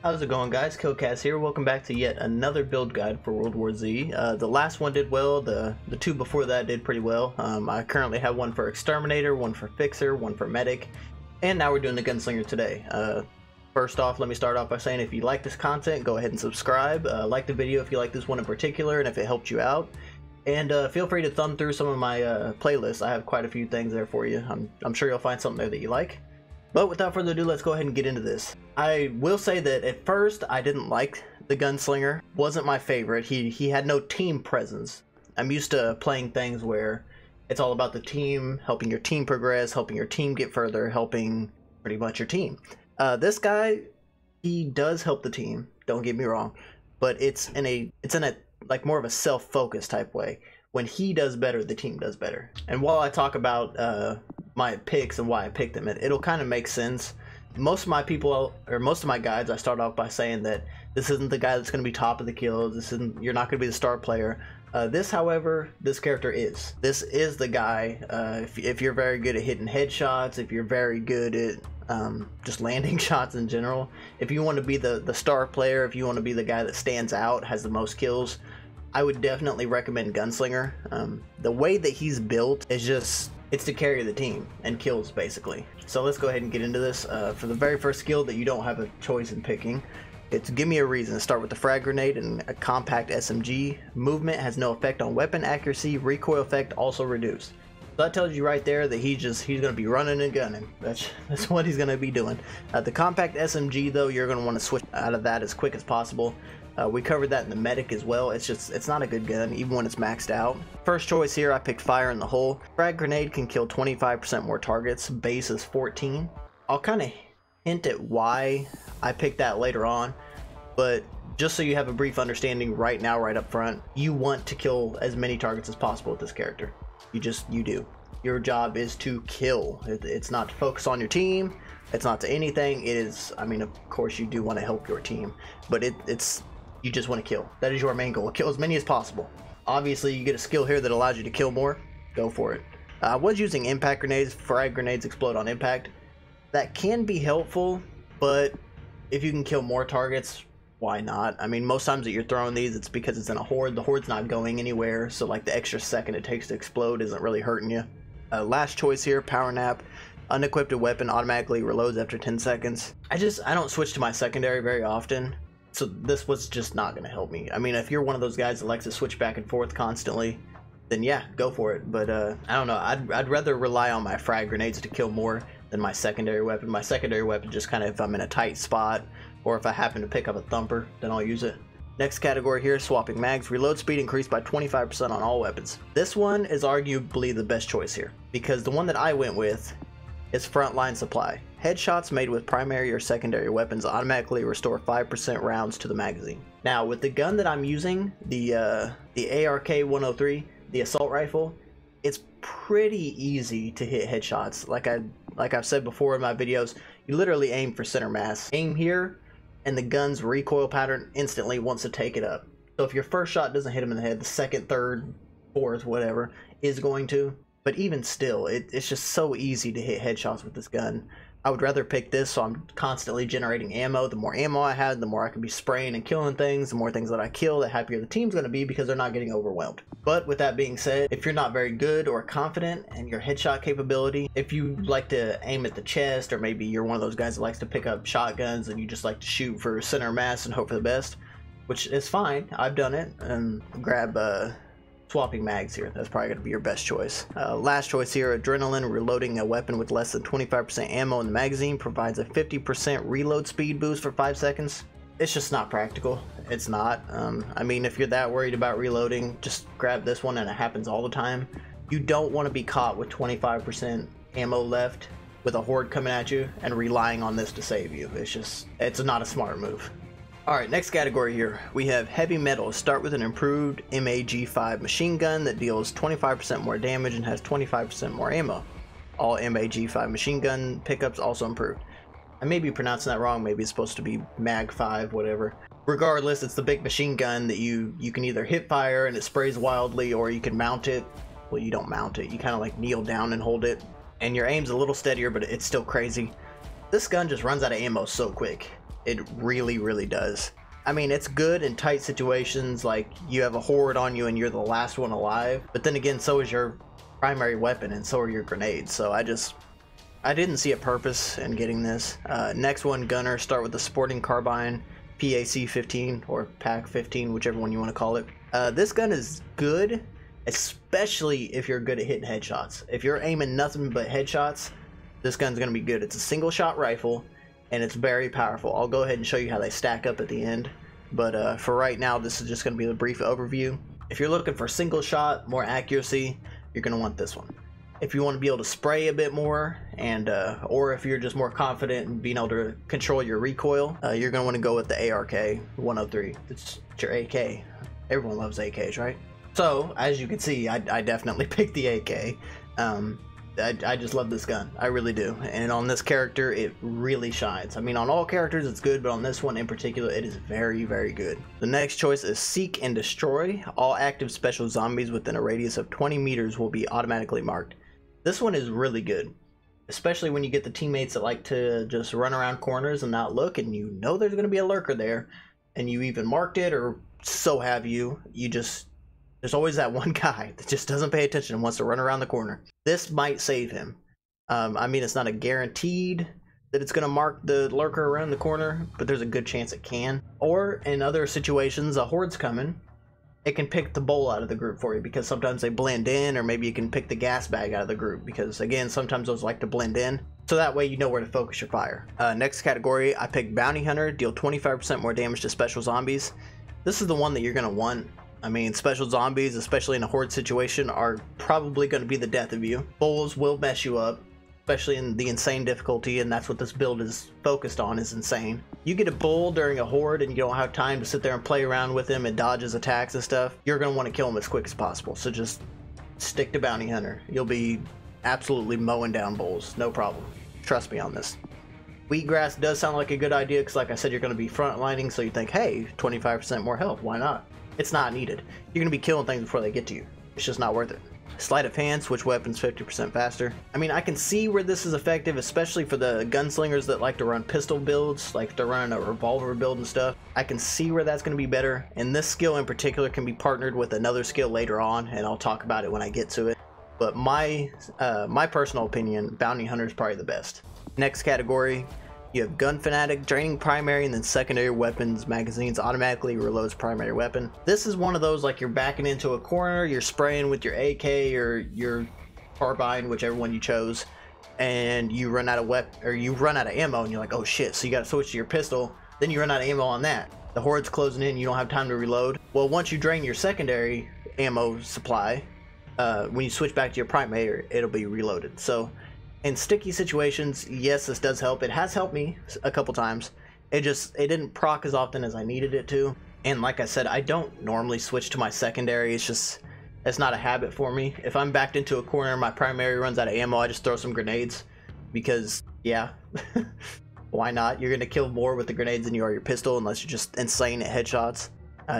How's it going, guys? KillKhast here. Welcome back to yet another build guide for World War Z. The last one did well. The two before that did pretty well. I currently have one for Exterminator, one for Fixer, one for Medic, and now we're doing the Gunslinger today. First off, let me start off by saying if you like this content, go ahead and subscribe. Like the video if you like this one in particular and if it helped you out. And feel free to thumb through some of my playlists. I have quite a few things there for you. I'm sure you'll find something there that you like. But without further ado, let's go ahead and get into this. I will say that at first I didn't like the Gunslinger. Wasn't my favorite. He had no team presence. I'm used to playing things where it's all about the team, helping your team progress, helping your team get further, helping pretty much your team. This guy, he does help the team, don't get me wrong, but it's in a like more of a self-focused type way. When he does better, the team does better. And while I talk about my picks and why I picked them, it'll kind of make sense. Most of my people, or most of my guides, I start off by saying that this isn't the guy that's going to be top of the kills. You're not going to be the star player. This, however, this character is. This is the guy. If you're very good at hitting headshots, if you're very good at just landing shots in general, if you want to be the star player, if you want to be the guy that stands out, has the most kills, I would definitely recommend Gunslinger. The way that he's built is just, it's to carry the team and kills basically. So let's go ahead and get into this. For the very first skill that you don't have a choice in picking, it's give me a reason. Start with the frag grenade and a compact SMG. Movement has no effect on weapon accuracy. Recoil effect also reduced. So that tells you right there that he's gonna be running and gunning. That's what he's gonna be doing. The compact SMG though, you're gonna want to switch out of that as quick as possible. We covered that in the Medic as well. It's not a good gun even when it's maxed out. First choice here, I picked Fire in the Hole. Frag grenade can kill 25% more targets. Base is 14. I'll kind of hint at why I picked that later on, but just so you have a brief understanding right now, right up front, you want to kill as many targets as possible with this character. You do. Your job is to kill. It's not to focus on your team. It's not to anything. It is, I mean, of course you do want to help your team, but it's you just want to kill. That is your main goal. Kill as many as possible. Obviously, you get a skill here that allows you to kill more. Go for it. I was using impact grenades. Frag grenades explode on impact. That can be helpful, but if you can kill more targets, why not? I mean, most times that you're throwing these, it's because it's in a horde. The horde's not going anywhere, so like the extra second it takes to explode isn't really hurting you. Last choice here, Power Nap. Unequipped weapon automatically reloads after 10 seconds. I don't switch to my secondary very often, so this was just not going to help me. I mean, if you're one of those guys that likes to switch back and forth constantly, then yeah, go for it. But I don't know, I'd rather rely on my frag grenades to kill more than my secondary weapon. My secondary weapon just kind of, if I'm in a tight spot or if I happen to pick up a thumper, then I'll use it. Next category here, swapping mags. Reload speed increased by 25% on all weapons. This one is arguably the best choice here because the one that I went with is frontline supply. Headshots made with primary or secondary weapons automatically restore 5% rounds to the magazine. Now with the gun that I'm using, the ARK-103, the assault rifle, it's pretty easy to hit headshots. Like I've said before in my videos, you literally aim for center mass. Aim here and the gun's recoil pattern instantly wants to take it up. So if your first shot doesn't hit him in the head, the second, third, fourth, whatever, is going to. But even still, it's just so easy to hit headshots with this gun. I would rather pick this so I'm constantly generating ammo. The more ammo I had, the more I can be spraying and killing things. The more things that I kill, the happier the team's going to be because they're not getting overwhelmed. But with that being said, if you're not very good or confident in your headshot capability, if you like to aim at the chest, or maybe you're one of those guys that likes to pick up shotguns and you just like to shoot for center mass and hope for the best, which is fine. I've done it. And grab swapping mags here. That's probably going to be your best choice. Last choice here, adrenaline. Reloading a weapon with less than 25% ammo in the magazine provides a 50% reload speed boost for 5 seconds. It's just not practical. It's not. I mean, if you're that worried about reloading, just grab this one and it happens all the time. You don't want to be caught with 25% ammo left with a horde coming at you and relying on this to save you. It's not a smart move. Alright, next category here, we have heavy metal. Start with an improved MAG-5 machine gun that deals 25% more damage and has 25% more ammo. All MAG-5 machine gun pickups also improved. I may be pronouncing that wrong, maybe it's supposed to be MAG-5, whatever. Regardless, it's the big machine gun that you can either hip fire and it sprays wildly, or you can mount it. Well, you don't mount it, you kind of like kneel down and hold it. And your aim's a little steadier, but it's still crazy. This gun just runs out of ammo so quick. It really, really does. I mean, it's good in tight situations, like you have a horde on you and you're the last one alive, but then again, so is your primary weapon and so are your grenades. So I didn't see a purpose in getting this. Next one, Gunner, start with the Sporting Carbine, PAC 15 or PAC 15, whichever one you want to call it. This gun is good, especially if you're good at hitting headshots. If you're aiming nothing but headshots, this gun's going to be good. It's a single shot rifle and it's very powerful. I'll go ahead and show you how they stack up at the end, but for right now, this is just going to be a brief overview. If you're looking for single shot, more accuracy, you're going to want this one. If you want to be able to spray a bit more, and or if you're just more confident in being able to control your recoil, you're going to want to go with the ARK 103. It's your AK. Everyone loves AKs, right? So, as you can see, I definitely picked the AK. I just love this gun. I really do. And on this character, it really shines. I mean, on all characters, it's good, but on this one in particular, it is very, very good. The next choice is Seek and Destroy. All active special zombies within a radius of 20 meters will be automatically marked. This one is really good, especially when you get the teammates that like to just run around corners and not look, and you know there's going to be a lurker there, and you even marked it, or so have you. There's always that one guy that just doesn't pay attention and wants to run around the corner. This might save him. I mean, it's not a guaranteed that it's going to mark the lurker around the corner, but there's a good chance it can. Or in other situations, a horde's coming. It can pick the bowl out of the group for you because sometimes they blend in, or maybe you can pick the gas bag out of the group because, again, sometimes those like to blend in. So that way you know where to focus your fire. Next category, I picked Bounty Hunter, deal 25% more damage to special zombies. This is the one that you're going to want. I mean, special zombies, especially in a horde situation, are probably going to be the death of you. Bowls will mess you up, especially in the insane difficulty, and that's what this build is focused on, is insane. You get a bull during a horde and you don't have time to sit there and play around with him and dodge his attacks and stuff, you're going to want to kill him as quick as possible. So just stick to Bounty Hunter. You'll be absolutely mowing down bulls, no problem. Trust me on this. Wheatgrass does sound like a good idea because, like I said, you're going to be frontlining, so you think, hey, 25% more health, why not? It's not needed. You're going to be killing things before they get to you. It's just not worth it. Sleight of hand, switch weapons 50% faster. I mean, I can see where this is effective, especially for the gunslingers that like to run pistol builds, like if they're running a revolver build and stuff. I can see where that's going to be better, and this skill in particular can be partnered with another skill later on, and I'll talk about it when I get to it. But my personal opinion, Bounty Hunter is probably the best. Next category, you have Gun Fanatic, draining primary and then secondary weapons magazines automatically reloads primary weapon. This is one of those, like, you're backing into a corner, you're spraying with your AK or your carbine, whichever one you chose, and you run out of ammo, and you're like, oh shit, so you gotta switch to your pistol. Then you run out of ammo on that. The horde's closing in, you don't have time to reload. Well, once you drain your secondary ammo supply, when you switch back to your primary, it'll be reloaded. So in sticky situations, yes, this does help. It has helped me a couple times. It didn't proc as often as I needed it to. And like I said, I don't normally switch to my secondary. It's not a habit for me. If I'm backed into a corner, my primary runs out of ammo, I just throw some grenades. Because, yeah, why not? You're going to kill more with the grenades than you are your pistol, unless you're just insane at headshots.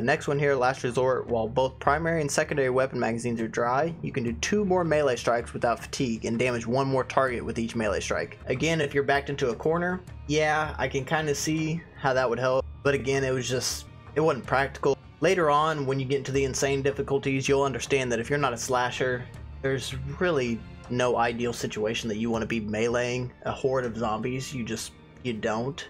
Next one here, Last Resort. While both primary and secondary weapon magazines are dry, you can do 2 more melee strikes without fatigue and damage 1 more target with each melee strike. Again, if you're backed into a corner, yeah, I can kind of see how that would help, but again, it wasn't practical. Later on, when you get into the insane difficulties, you'll understand that if you're not a slasher, there's really no ideal situation that you want to be meleeing a horde of zombies. You don't.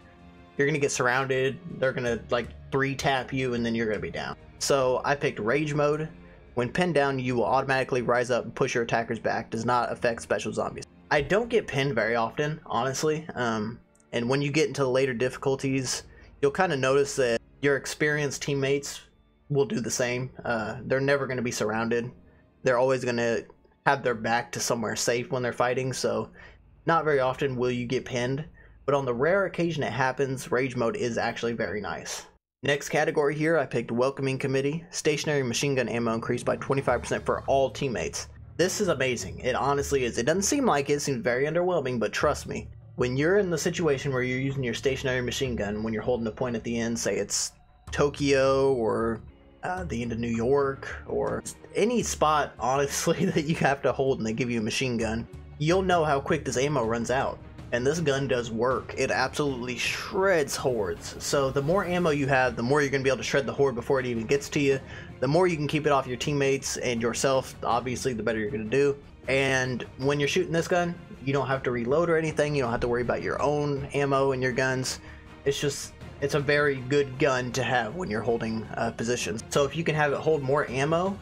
You're gonna get surrounded, they're gonna like 3-tap you, and then you're gonna be down. So I picked Rage Mode. When pinned down, you will automatically rise up and push your attackers back. Does not affect special zombies. I don't get pinned very often, honestly. And when you get into the later difficulties, you'll kind of notice that your experienced teammates will do the same. They're never gonna be surrounded. They're always gonna have their back to somewhere safe when they're fighting, so not very often will you get pinned. But on the rare occasion it happens, Rage Mode is actually very nice. Next category here, I picked Welcoming Committee. Stationary machine gun ammo increased by 25% for all teammates. This is amazing. It honestly is. It doesn't seem like it. It seems very underwhelming, but trust me. When you're in the situation where you're using your stationary machine gun, when you're holding a point at the end, say it's Tokyo or the end of New York, or any spot, honestly, that you have to hold and they give you a machine gun, you'll know how quick this ammo runs out. and this gun does work. It absolutely shreds hordes. So the more ammo you have, the more you're going to be able to shred the horde before it even gets to you. The more you can keep it off your teammates and yourself, obviously, the better you're going to do. And when you're shooting this gun, you don't have to reload or anything. You don't have to worry about your own ammo in your guns. It's a very good gun to have when you're holding positions. So if you can have it hold more ammo,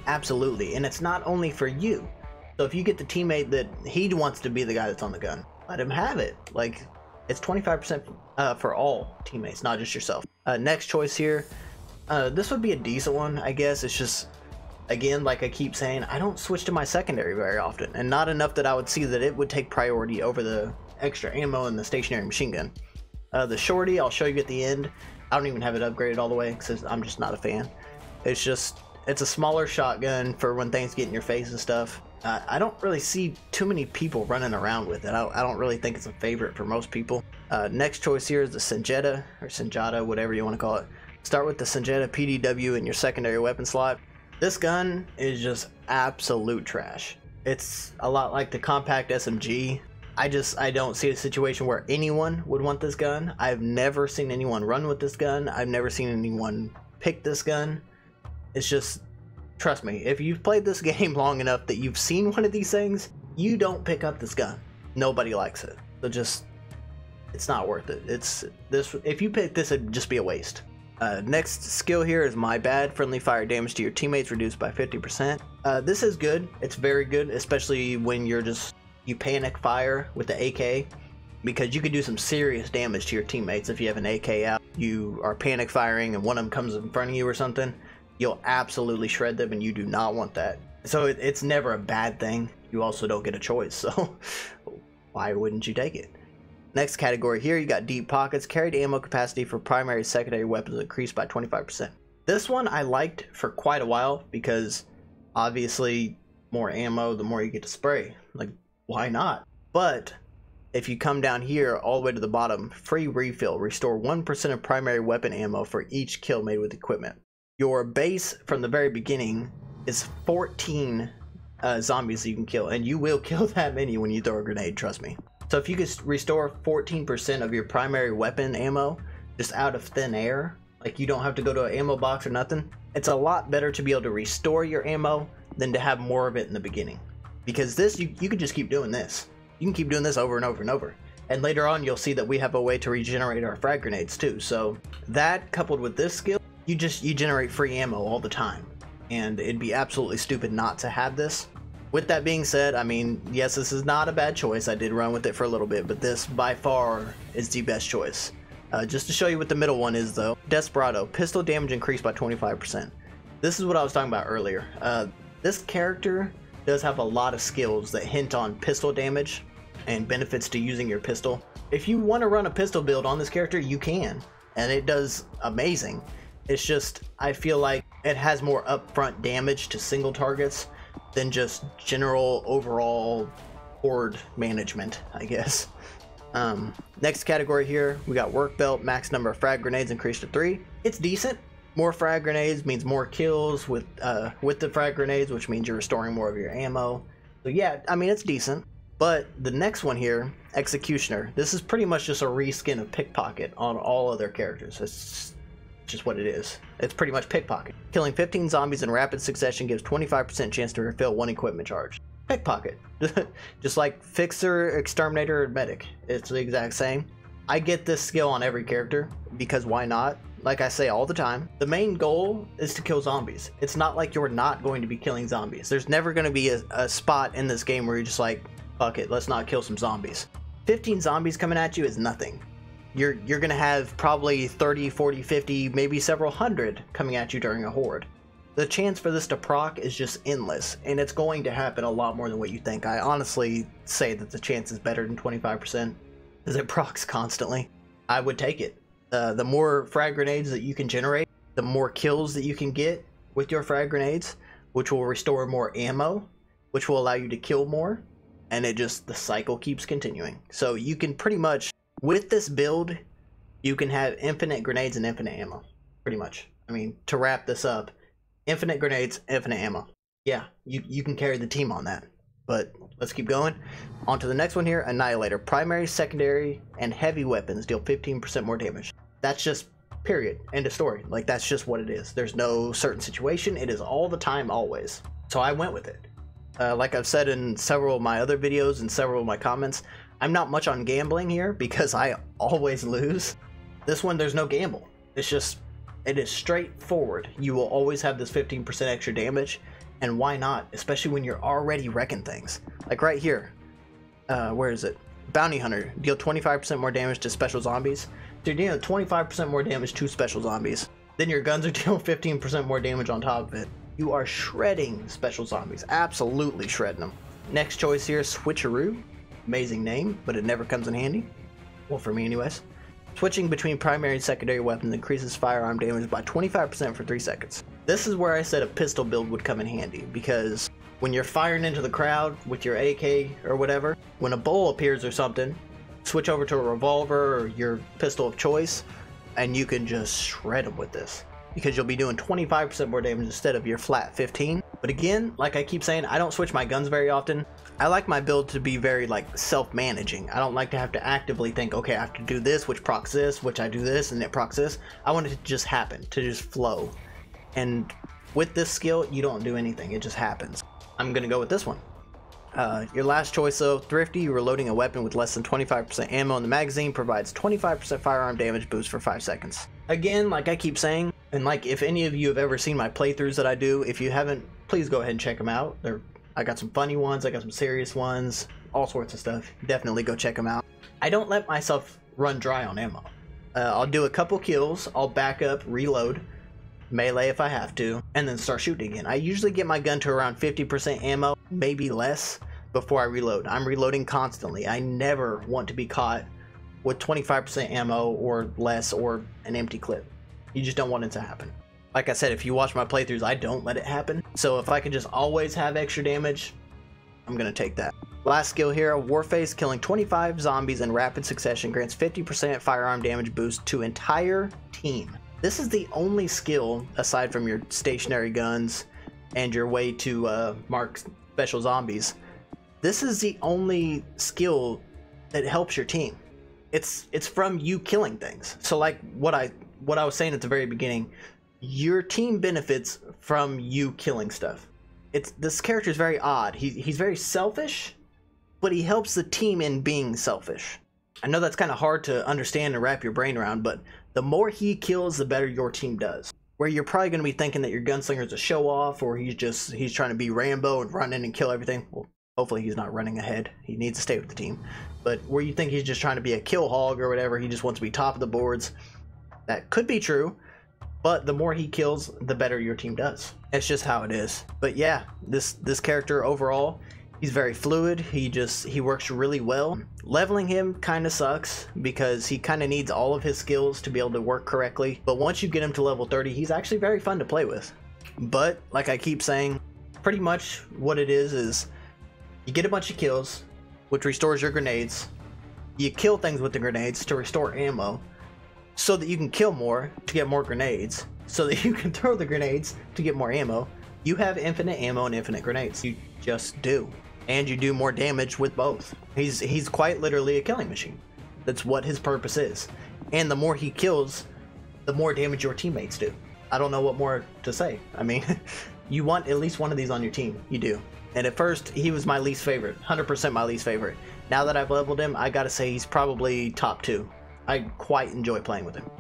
absolutely. And it's not only for you. So if you get the teammate that he wants to be the guy that's on the gun, let him have it. Like, it's 25% for all teammates, not just yourself. Next choice here, this would be a decent one, I guess. It's just, again, like I keep saying, I don't switch to my secondary very often, and not enough that I would see that it would take priority over the extra ammo and the stationary machine gun. The shorty, I'll show you at the end. I don't even have it upgraded all the way because I'm just not a fan. It's a smaller shotgun for when things get in your face and stuff. I don't really see too many people running around with it. I don't really think it's a favorite for most people. Next choice here is the Senjata, or Senjata, whatever you want to call it. Start with the Senjata PDW in your secondary weapon slot. This gun is just absolute trash. It's a lot like the compact SMG. I don't see a situation where anyone would want this gun. I've never seen anyone run with this gun. I've never seen anyone pick this gun. It's just, trust me, if you've played this game long enough that you've seen one of these things, you don't pick up this gun. Nobody likes it. So just, it's not worth it. If you pick this, it'd just be a waste. Next skill here is My Bad. Friendly fire damage to your teammates reduced by 50%. This is good. It's very good, especially when you panic fire with the AK, because you could do some serious damage to your teammates if you have an AK out. You are panic firing and one of them comes in front of you or something. You'll absolutely shred them, and you do not want that. So it's never a bad thing. You also don't get a choice, so why wouldn't you take it? Next category here, you got Deep Pockets. Carried ammo capacity for primary and secondary weapons increased by 25%. This one I liked for quite a while because obviously more ammo, the more you get to spray. Like, why not? But if you come down here all the way to the bottom, free refill. Restore 1% of primary weapon ammo for each kill made with equipment. Your base from the very beginning is 14 zombies you can kill, and you will kill that many when you throw a grenade, trust me. So if you could restore 14% of your primary weapon ammo just out of thin air, like you don't have to go to an ammo box or nothing, it's a lot better to be able to restore your ammo than to have more of it in the beginning. Because this, you can just keep doing this. You can keep doing this over and over and over. And later on, you'll see that we have a way to regenerate our frag grenades too. So that coupled with this skill, you generate free ammo all the time. And it'd be absolutely stupid not to have this. With that being said, I mean, yes, this is not a bad choice. I did run with it for a little bit, but this by far is the best choice. Just to show you what the middle one is though. Desperado, pistol damage increased by 25%. This is what I was talking about earlier. This character does have a lot of skills that hint on pistol damage and benefits to using your pistol. If you want to run a pistol build on this character, you can, and it does amazing. It's just, I feel like it has more upfront damage to single targets than just general overall horde management, I guess. Next category here, we got Work Belt. Max number of frag grenades increased to 3. It's decent. More frag grenades means more kills with the frag grenades, which means you're restoring more of your ammo. So yeah, I mean, it's decent. But the next one here, Executioner. This is pretty much just a reskin of Pickpocket on all other characters. It's just what it is. It's pretty much Pickpocket. Killing 15 zombies in rapid succession gives 25% chance to refill 1 equipment charge. Pickpocket. Just like Fixer, Exterminator, or Medic. It's the exact same. I get this skill on every character, because why not? Like I say all the time, the main goal is to kill zombies. It's not like you're not going to be killing zombies. There's never going to be a spot in this game where you're just like, fuck it, let's not kill some zombies. 15 zombies coming at you is nothing. You're going to have probably 30, 40, 50, maybe several hundred coming at you during a horde. The chance for this to proc is just endless, and it's going to happen a lot more than what you think. I honestly say that the chance is better than 25%, because it procs constantly. I would take it. The more frag grenades that you can generate, the more kills that you can get with your frag grenades, which will restore more ammo, which will allow you to kill more, and the cycle keeps continuing. So you can pretty much, with this build, you can have infinite grenades and infinite ammo, pretty much. I mean, to wrap this up, infinite grenades, infinite ammo. Yeah, you can carry the team on that. But let's keep going. On to the next one here, Annihilator. Primary, secondary, and heavy weapons deal 15% more damage. That's just period. End of story. Like, that's just what it is. There's no certain situation. It is all the time, always. So I went with it. Like I've said in several of my other videos and several of my comments, I'm not much on gambling here because I always lose. This one, there's no gamble. It's just, it is straightforward. You will always have this 15% extra damage. And why not? Especially when you're already wrecking things. Like right here. Where is it? Bounty Hunter. Deal 25% more damage to special zombies. So you're dealing 25% more damage to special zombies. Then your guns are dealing 15% more damage on top of it. You are shredding special zombies. Absolutely shredding them. Next choice here, Switcheroo. Amazing name, but it never comes in handy. Well, for me anyways. Switching between primary and secondary weapons increases firearm damage by 25% for 3 seconds. This is where I said a pistol build would come in handy, because when you're firing into the crowd with your AK or whatever, when a bull appears or something, switch over to a revolver or your pistol of choice, and you can just shred them with this. Because you'll be doing 25% more damage instead of your flat 15. But again, like I keep saying, I don't switch my guns very often. I like my build to be very like self-managing. I don't like to have to actively think, okay, I have to do this, which procs this, which I do this, and it procs this. I want it to just happen, to just flow. And with this skill, you don't do anything, it just happens. I'm gonna go with this one. Your last choice though, Thrifty. Reloading a weapon with less than 25% ammo in the magazine provides 25% firearm damage boost for 5 seconds. Again, like I keep saying, and like if any of you have ever seen my playthroughs that I do, if you haven't, please go ahead and check them out. I got some funny ones, I got some serious ones, all sorts of stuff. Definitely go check them out. I don't let myself run dry on ammo. I'll do a couple kills, I'll back up, reload, melee if I have to, and then start shooting again. I usually get my gun to around 50% ammo, maybe less, before I reload. I'm reloading constantly. I never want to be caught with 25% ammo or less or an empty clip. You just don't want it to happen. Like I said, if you watch my playthroughs, I don't let it happen. So if I can just always have extra damage, I'm gonna take that. Last skill here, Warface. Killing 25 zombies in rapid succession grants 50% firearm damage boost to entire team. This is the only skill, aside from your stationary guns and your way to mark special zombies, this is the only skill that helps your team. It's from you killing things. So like what I was saying at the very beginning, your team benefits from you killing stuff. This character is very odd. He's very selfish, but he helps the team in being selfish. I know that's kind of hard to understand and wrap your brain around, but the more he kills, the better your team does. Where you're probably going to be thinking that your gunslinger is a show off, or he's trying to be Rambo and run in and kill everything. Well, hopefully he's not running ahead. He needs to stay with the team. But where you think he's just trying to be a kill hog or whatever, he just wants to be top of the boards. That could be true, but the more he kills, the better your team does. It's just how it is. But yeah, this character overall, he's very fluid. He works really well. Leveling him kind of sucks because he kind of needs all of his skills to be able to work correctly. But once you get him to level 30, he's actually very fun to play with. But like I keep saying, pretty much what it is you get a bunch of kills, which restores your grenades. You kill things with the grenades to restore ammo, so that you can kill more to get more grenades, so that you can throw the grenades to get more ammo. You have infinite ammo and infinite grenades. You just do. And you do more damage with both. He's quite literally a killing machine. That's what his purpose is. And the more he kills, the more damage your teammates do. I don't know what more to say. I mean, you want at least one of these on your team. You do. And at first, he was my least favorite. 100% my least favorite. Now that I've leveled him, I gotta say he's probably top 2. I quite enjoy playing with him.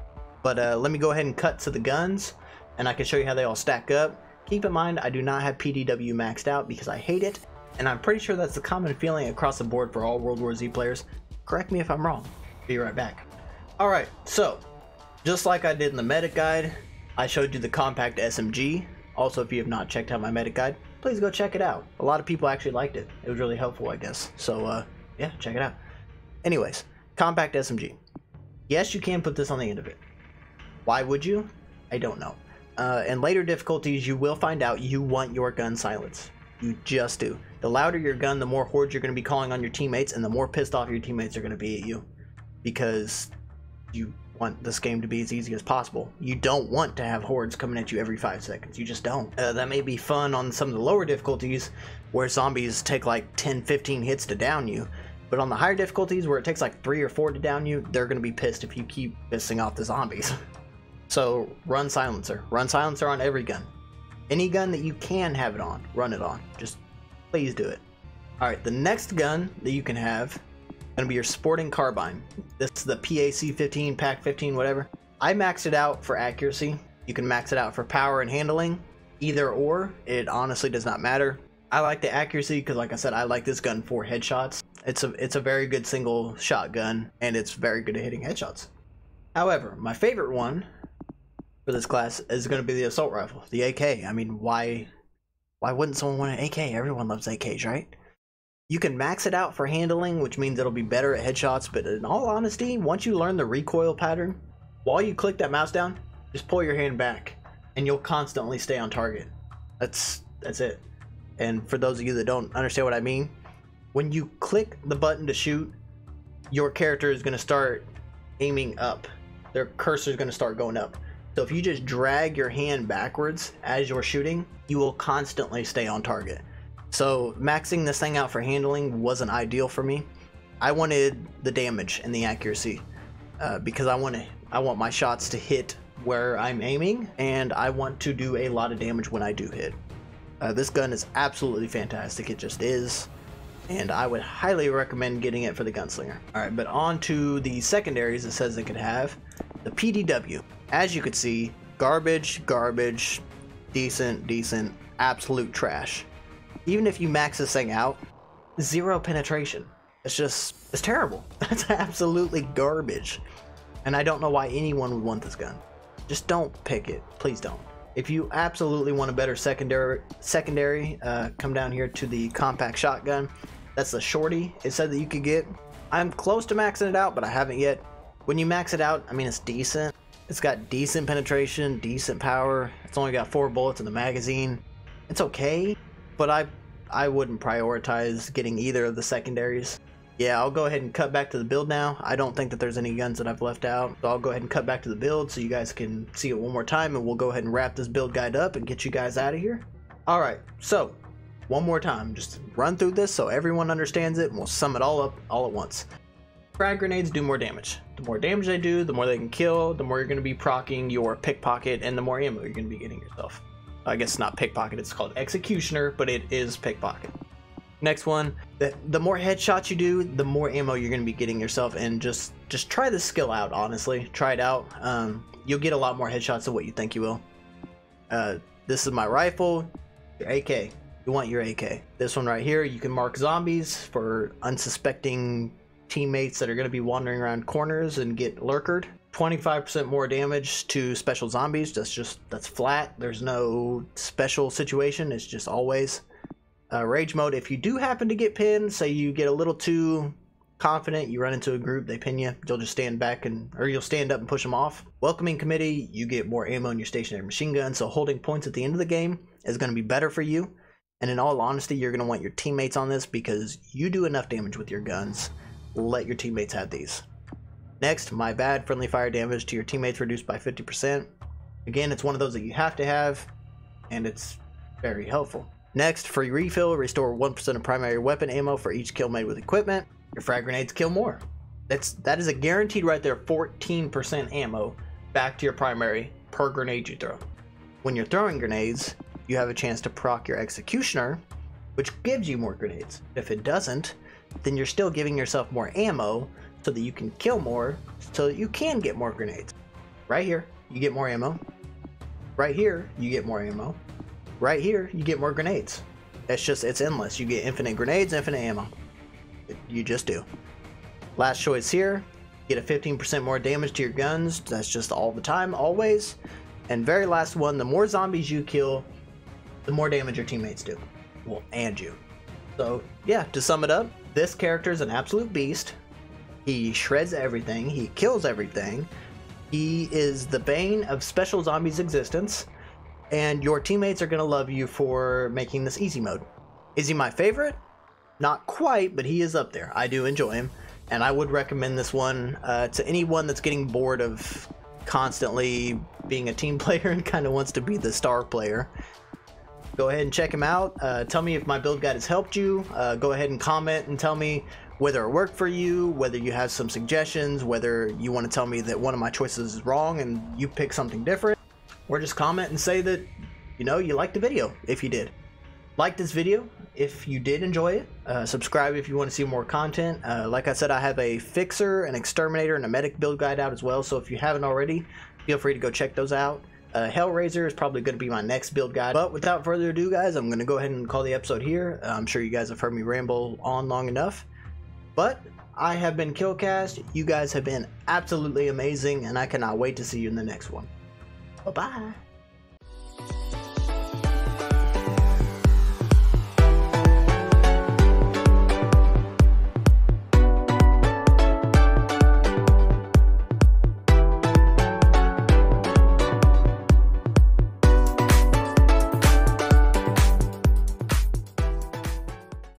But let me go ahead and cut to the guns, and I can show you how they all stack up. Keep in mind, I do not have PDW maxed out because I hate it, and I'm pretty sure that's the common feeling across the board for all World War Z players. Correct me if I'm wrong. Be right back. Alright, so, just like I did in the medic guide, I showed you the compact SMG. Also, if you have not checked out my medic guide, please go check it out. A lot of people actually liked it. It was really helpful, I guess. So, yeah, check it out. Anyways, compact SMG. Yes, you can put this on the end of it. Why would you? I don't know. In later difficulties, you will find out you want your gun silenced. You just do. The louder your gun, the more hordes you're going to be calling on your teammates, and the more pissed off your teammates are going to be at you. Because you want this game to be as easy as possible. You don't want to have hordes coming at you every 5 seconds. You just don't. That may be fun on some of the lower difficulties where zombies take like 10, 15 hits to down you. But on the higher difficulties where it takes like 3 or 4 to down you, they're going to be pissed if you keep pissing off the zombies. So run silencer. Run silencer on every gun. Any gun that you can have it on, run it on. Just please do it. Alright, the next gun that you can have is going to be your sporting carbine. This is the PAC 15, PAC 15, whatever. I maxed it out for accuracy. You can max it out for power and handling. Either or, it honestly does not matter. I like the accuracy because, like I said, I like this gun for headshots. It's a very good single shot gun, and it's very good at hitting headshots. However, my favorite one for this class is going to be the assault rifle, the AK. I mean, why wouldn't someone want an AK? Everyone loves AKs, right? You can max it out for handling, which means it'll be better at headshots, but in all honesty, once you learn the recoil pattern, while you click that mouse down, just pull your hand back, and you'll constantly stay on target. That's it. And for those of you that don't understand what I mean, when you click the button to shoot, your character is going to start aiming up. Their cursor is going to start going up. So if you just drag your hand backwards as you're shooting, you will constantly stay on target. So maxing this thing out for handling wasn't ideal for me. I wanted the damage and the accuracy because I want my shots to hit where I'm aiming, and I want to do a lot of damage when I do hit. This gun is absolutely fantastic. It just is. And I would highly recommend getting it for the Gunslinger. Alright, but on to the secondaries it says it could have. The PDW. As you could see, garbage, garbage, decent, absolute trash. Even if you max this thing out, 0 penetration. It's terrible. It's absolutely garbage. And I don't know why anyone would want this gun. Just don't pick it. Please don't. If you absolutely want a better secondary, come down here to the compact shotgun. That's the shorty it said that you could get. I'm close to maxing it out, but I haven't yet. When you max it out, I mean, it's decent. It's got decent penetration, decent power. It's only got 4 bullets in the magazine. It's okay, but I wouldn't prioritize getting either of the secondaries. Yeah, I'll go ahead and cut back to the build now. I don't think that there's any guns that I've left out. So I'll go ahead and cut back to the build so you guys can see it one more time, and we'll go ahead and wrap this build guide up and get you guys out of here. Alright, so one more time, just run through this so everyone understands it, and we'll sum it all up all at once. Frag grenades do more damage. The more damage they do, the more they can kill, the more you're going to be proccing your pickpocket, and the more ammo you're going to be getting yourself. I guess it's not pickpocket, it's called executioner, but it is pickpocket. Next one, the more headshots you do, the more ammo you're going to be getting yourself, and just try this skill out, honestly. Try it out. You'll get a lot more headshots than what you think you will. This is my rifle, your AK. You want your AK. This one right here, you can mark zombies for unsuspecting teammates that are going to be wandering around corners and get lurkered. 25% more damage to special zombies. That's flat. There's no special situation. It's just always. Rage mode, if you do happen to get pinned, say you get a little too confident, you run into a group, they pin you, you'll just stand back or you'll stand up and push them off. Welcoming committee, you get more ammo in your stationary machine gun, so holding points at the end of the game is going to be better for you. And in all honesty, you're going to want your teammates on this because you do enough damage with your guns. Let your teammates have these. Next, my bad, friendly fire damage to your teammates reduced by 50%. Again, it's one of those that you have to have, and it's very helpful. Next, free refill, restore 1% of primary weapon ammo for each kill made with equipment. Your frag grenades kill more. That is a guaranteed right there, 14% ammo back to your primary per grenade you throw. When you're throwing grenades, you have a chance to proc your executioner, which gives you more grenades. If it doesn't, then you're still giving yourself more ammo so that you can kill more, so that you can get more grenades. Right here, you get more ammo. Right here, you get more ammo. Right here, you get more grenades. It's endless. You get infinite grenades, infinite ammo. You just do. Last choice here, get a 15% more damage to your guns. That's just all the time, always. And very last one, the more zombies you kill, the more damage your teammates do. Well, and you. So, yeah, to sum it up, this character is an absolute beast. He shreds everything. He kills everything. He is the bane of special zombies' existence. And your teammates are going to love you for making this easy mode. Is he my favorite? Not quite, but he is up there. I do enjoy him. and I would recommend this one to anyone that's getting bored of constantly being a team player and kind of wants to be the star player. Go ahead and check him out. Tell me if my build guide has helped you. Go ahead and comment and tell me whether it worked for you, whether you have some suggestions, whether you want to tell me that one of my choices is wrong and you pick something different, or just comment and say that, you know, you liked the video if you did. Like this video if you did enjoy it. Subscribe if you want to see more content. Like I said, I have a fixer, an exterminator, and a medic build guide out as well, so if you haven't already, feel free to go check those out. Hellraiser is probably going to be my next build guide. But without further ado, guys, I'm going to go ahead and call the episode here. I'm sure you guys have heard me ramble on long enough. But I have been KillKhast. You guys have been absolutely amazing, and I cannot wait to see you in the next one. Bye-bye.